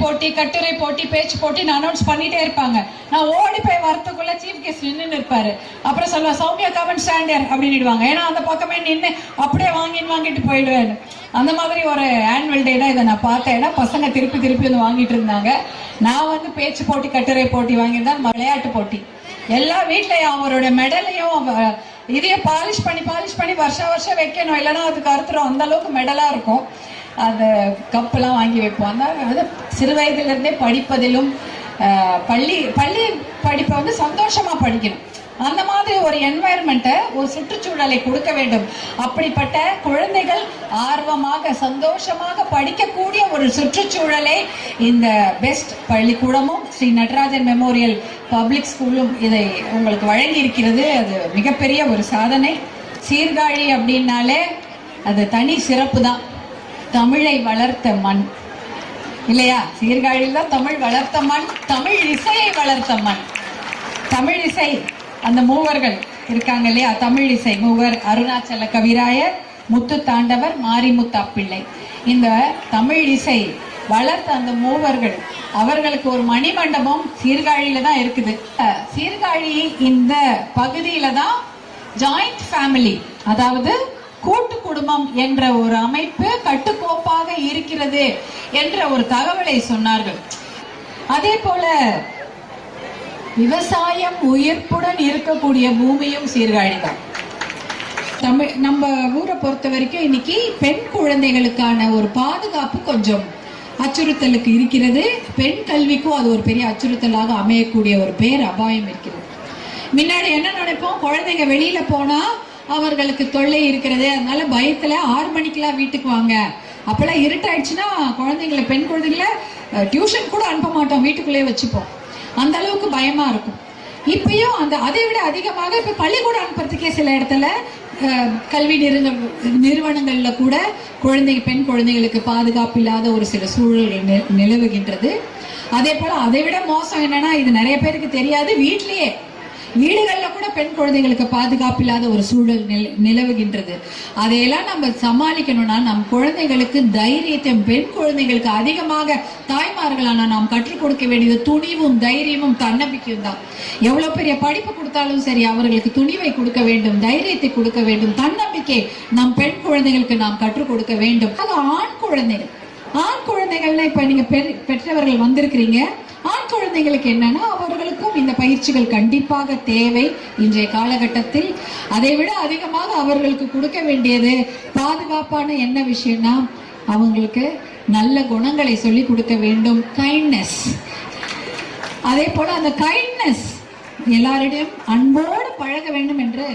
போட்டி, கட்டுரை போட்டி, பேச்சு போட்டின்னு அனௌன்ஸ் பண்ணிட்டே இருப்பாங்க. நான் ஓடி போய் வரத்துக்குள்ள சீஃப் கெஸ்ட் நின்று இருப்பாரு. அப்புறம் சொல்லுவா, சௌமியா கமெண்ட் ஸ்டாண்டர் அப்படின்னுடுவாங்க. ஏன்னா அந்த பக்கமே நின்று அப்படியே வாங்கிட்டு போயிடுவேன். அந்த மாதிரி ஒரு ஆனுவல் டே தான் இதை நான் பார்த்தேன். பசங்க திருப்பி வந்து வாங்கிட்டு இருந்தாங்க. நான் வந்து பேச்சு போட்டி, கட்டுரை போட்டி வாங்கியிருந்தேன். விளையாட்டு போட்டி எல்லா வீட்லயும் அவரோட மெடலையும் இதையும் பாலிஷ் பண்ணி வருஷம் வைக்கணும், இல்லைன்னா அதுக்கு அறுத்துரும். அந்த அளவுக்கு மெடலா இருக்கும். அந்த கப்பெல்லாம் வாங்கி வைப்போம். அந்த சிறு வயதிலிருந்தே படிப்பதிலும் பள்ளி படிப்பை வந்து சந்தோஷமா படிக்கணும். அந்த மாதிரி ஒரு என்வாயர்மெண்ட்டை, ஒரு சுற்றுச்சூழலை கொடுக்க வேண்டும். அப்படிப்பட்ட குழந்தைகள் ஆர்வமாக சந்தோஷமாக படிக்கக்கூடிய ஒரு சுற்றுச்சூழலை இந்த பெஸ்ட் பள்ளிக்கூடமும் ஸ்ரீ நடராஜன் மெமோரியல் பப்ளிக் ஸ்கூலும் இதை உங்களுக்கு வழங்கி இருக்கிறது. அது மிகப்பெரிய ஒரு சாதனை. சீர்காழி அப்படின்னாலே அது தனி சிறப்பு தான். தமிழை வளர்த்த மண் இல்லையா? சீர்காழியில் தான் தமிழ் வளர்த்த மண், தமிழ் இசையை வளர்த்த மண். தமிழ் இசை அந்த மூவர்கள் இருக்காங்க இல்லையா? தமிழ் இசை மூவர் அருணாச்சல கவிராயர், முத்து தாண்டவர், மாரிமுத்தா பிள்ளை. இந்த தமிழ் இசை வளர்த்த அந்த மூவர்கள், அவர்களுக்கு ஒரு மணிமண்டபம் சீர்காழியில தான் இருக்குது. சீர்காழி இந்த பகுதியில தான் ஜாயிண்ட் ஃபேமிலி, அதாவது கூட்டு குடும்பம் என்ற ஒரு அமைப்பு கட்டுக்கோப்பாக இருக்கிறது என்ற ஒரு தகவலை சொன்னார்கள். அதே போல விவசாயம் உயிர்ப்புடன் இருக்கக்கூடிய பூமியும் சீர்காழி தான். நம்ம ஊரை பொறுத்த வரைக்கும் இன்னைக்கு பெண் குழந்தைகளுக்கான ஒரு பாதுகாப்பு கொஞ்சம் அச்சுறுத்தலுக்கு இருக்கிறது. பெண் கல்விக்கும் அது ஒரு பெரிய அச்சுறுத்தலாக அமையக்கூடிய ஒரு பேர் அபாயம் இருக்கிறது. முன்னாடி என்ன நினைப்போம், குழந்தைங்க வெளியில போனா அவர்களுக்கு தொல்லை இருக்கிறது, அதனால பயத்துல 6 மணிக்கெல்லாம் வீட்டுக்கு வாங்க. அப்பெல்லாம் இருட்டாயிடுச்சுன்னா குழந்தைங்களை, பெண் குழந்தைங்களை டியூஷன் கூட அனுப்ப மாட்டோம், வீட்டுக்குள்ளேயே வச்சுப்போம். அந்த அளவுக்கு பயமா இருக்கும். இப்பயும் அதை விட அதிகமாக இப்ப பள்ளிக்கூடம் அனுப்புறதுக்கே சில இடத்துல கல்வி நிறுவனங்கள்ல கூட பெண் குழந்தைகளுக்கு பாதுகாப்பு இல்லாத ஒரு சில சூழல்கள் நிலவுகின்றது. அதே போல அதை விட மோசம் என்னன்னா, இது நிறைய பேருக்கு தெரியாது, வீடுகள்ல கூட பெண் குழந்தைகளுக்கு பாதுகாப்பு இல்லாத ஒரு சூழல் நிலவுகின்றது. அதையெல்லாம் நம்ம சமாளிக்கணும்னா நம் குழந்தைகளுக்கு தைரியத்தையும், பெண் குழந்தைகளுக்கு அதிகமாக தாய்மார்களான நாம் கற்றுக் கொடுக்க வேண்டியது துணிவும் தைரியமும் தன்னம்பிக்கையும் தான். எவ்வளவு பெரிய படிப்பு கொடுத்தாலும் சரி, அவர்களுக்கு துணிவை கொடுக்க வேண்டும், தைரியத்தை கொடுக்க வேண்டும், தன்னம்பிக்கை நம் பெண் குழந்தைகளுக்கு நாம் கற்றுக் கொடுக்க வேண்டும். ஆண் குழந்தைகள்னா இப்ப நீங்க பெற்றவர்கள் வந்திருக்கிறீங்க. ஆண் குழந்தைகளுக்கு என்னன்னா, அவர்களுக்கும் இந்த பயிற்சிகள் கண்டிப்பாக தேவை இன்றைய காலகட்டத்தில். அதை விட அதிகமாக அவர்களுக்கு கொடுக்க வேண்டியது பாதுகாப்பான என்ன விஷயம்னா, அவங்களுக்கு நல்ல குணங்களை சொல்லி கொடுக்க வேண்டும். கைண்ட்னஸ். அதே போல அந்த கைண்ட்னஸ், எல்லாரிடையும் அன்போடு பழக வேண்டும் என்று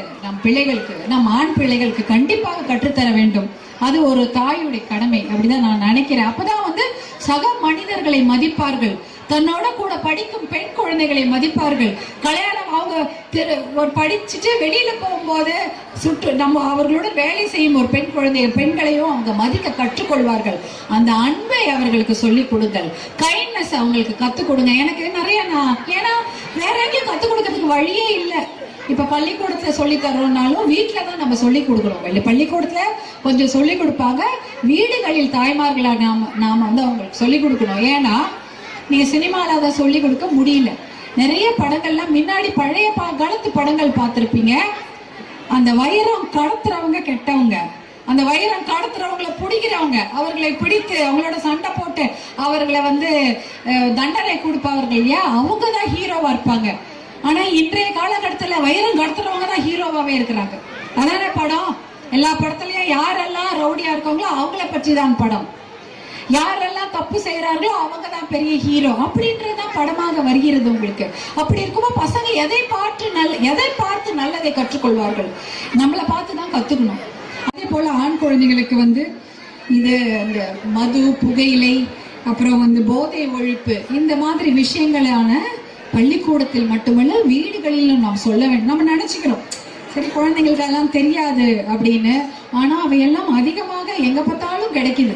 நம் ஆண் பிள்ளைகளுக்கு கண்டிப்பாக கற்றுத்தர வேண்டும். அது ஒரு தாயுடைய கடமை அப்படிதான் நான் நினைக்கிறேன். அப்பதான் வந்து சக மனிதர்களை மதிப்பார்கள், தன்னோட கூட படிக்கும் பெண் குழந்தைகளை மதிப்பார்கள். கல்யாணம் அவங்க படிச்சுட்டு வெளியில போகும்போது அவர்களோட வேலை செய்யும் ஒரு பெண்களையும் அவங்க மதிக்க கற்றுக்கொள்வார்கள். அந்த அன்பை அவர்களுக்கு சொல்லிக் கொடுங்கள். கைண்ட்னஸ் அவங்களுக்கு கத்துக் கொடுங்க. எனக்கு நிறைய ஏன்னா வேற எங்கேயும் கத்துக் கொடுக்கறதுக்கு வழியே இல்லை. இப்ப பள்ளிக்கூடத்துல சொல்லி தரோம்னாலும் வீட்டுலதான் நம்ம சொல்லி கொடுக்கணும். பள்ளிக்கூடத்துல கொஞ்சம் சொல்லி கொடுப்பாங்க, வீடுகளில் தாய்மார்களா நாம வந்து அவங்களுக்கு சொல்லி கொடுக்கணும். ஏன்னா நீங்க சினிமால அதை சொல்லி கொடுக்க முடியல. நிறைய படங்கள்லாம் முன்னாடி பழைய காலத்து படங்கள் பார்த்திருப்பீங்க. அந்த வைரம் கடத்துறவங்க கெட்டவங்க, அந்த வைரம் கடத்துறவங்களை பிடிக்கிறவங்க, அவர்களை பிடித்து அவங்களோட சண்டை போட்டு அவர்களை வந்து தண்டனை கொடுப்பவர்கள் இல்லையா, அவங்கதான் ஹீரோவா இருப்பாங்க. ஆனா இன்றைய காலகட்டத்துல வைரம் கடத்துறவங்க தான் ஹீரோவாவே இருக்கிறாங்க. அதான படம். எல்லா படத்துலயும் யாரெல்லாம் ரவுடியா இருக்காங்களோ அவங்கள பற்றி தான் படம். யாரெல்லாம் தப்பு செய்யறாங்களோ அவங்க தான் பெரிய ஹீரோ அப்படின்றதுதான் படமாக வருகிறது உங்களுக்கு. அப்படி இருக்கும்போது பசங்க எதை பார்த்து நல்லதை கற்றுக்கொள்வார்கள். நம்மளை பார்த்து தான் கத்துக்கணும். அதே போல ஆண் குழந்தைகளுக்கு வந்து இது இந்த மது, புகையிலை, அப்புறம் வந்து போதை ஒழிப்பு, இந்த மாதிரி விஷயங்களான பள்ளிக்கூடத்தில் மட்டுமல்ல வீடுகளிலும் நாம் சொல்ல வேண்டும். நம்ம நினைச்சுக்கிறோம் சரி குழந்தைங்களுக்கு எல்லாம் தெரியாது அப்படின்னு, ஆனா அவையெல்லாம் அதிகமாக எங்க பார்த்தாலும் கிடைக்குது.